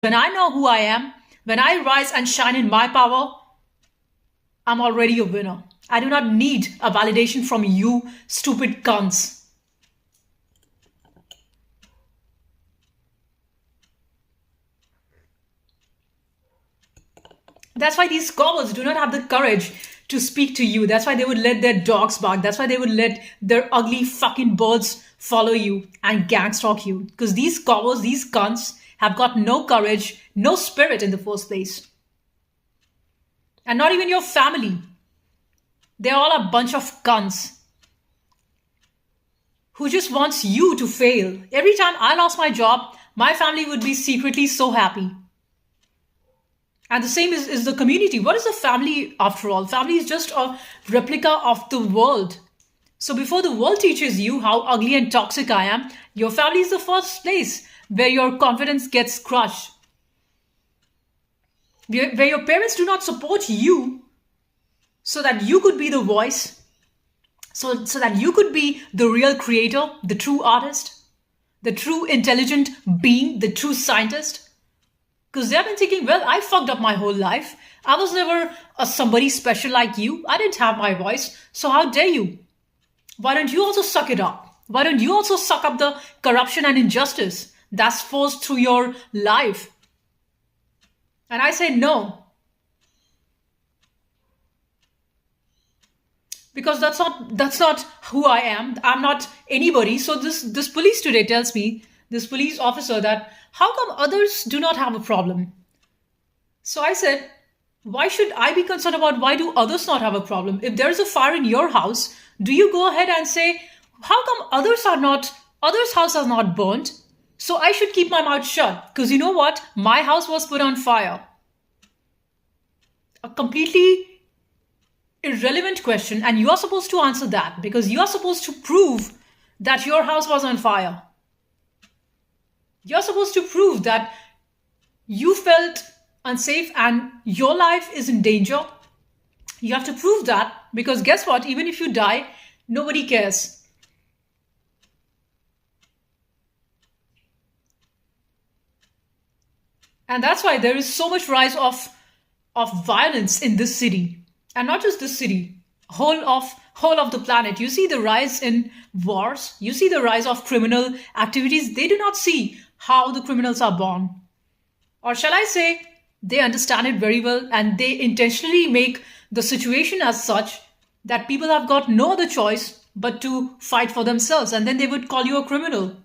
When I know who I am, when I rise and shine in my power, I'm already a winner. I do not need a validation from you, stupid cunts. That's why these cowards do not have the courage to speak to you. That's why they would let their dogs bark. That's why they would let their ugly fucking birds follow you and gang stalk you. Because these cowards, these cunts, have got no courage, no spirit in the first place. And not even your family. They're all a bunch of cunts who just wants you to fail. Every time I lost my job, my family would be secretly so happy. And the same is the community. What is a family after all? Family is just a replica of the world. So before the world teaches you how ugly and toxic I am, your family is the first place where your confidence gets crushed. Where your parents do not support you so that you could be the voice, so that you could be the real creator, the true artist, the true intelligent being, the true scientist. Because they've been thinking, well, I fucked up my whole life. I was never somebody special like you. I didn't have my voice. So how dare you? Why don't you also suck it up? Why don't you also suck up the corruption and injustice that's forced through your life? And I say no. Because that's not who I am. I'm not anybody. So this police today tells me, this police officer, that how come others do not have a problem? So I said, why should I be concerned about why do others not have a problem? If there's a fire in your house, do you go ahead and say, how come others' house are not burnt? So I should keep my mouth shut. Because you know what? My house was put on fire. A completely irrelevant question, and you are supposed to answer that because you are supposed to prove that your house was on fire. You're supposed to prove that you felt unsafe and your life is in danger. You have to prove that because guess what? Even if you die, nobody cares. And that's why there is so much rise of violence in this city. And not just this city, whole of the planet. You see the rise in wars, you see the rise of criminal activities. They do not see how the criminals are born. Or shall I say, they understand it very well and they intentionally make the situation as such that people have got no other choice but to fight for themselves, and then they would call you a criminal.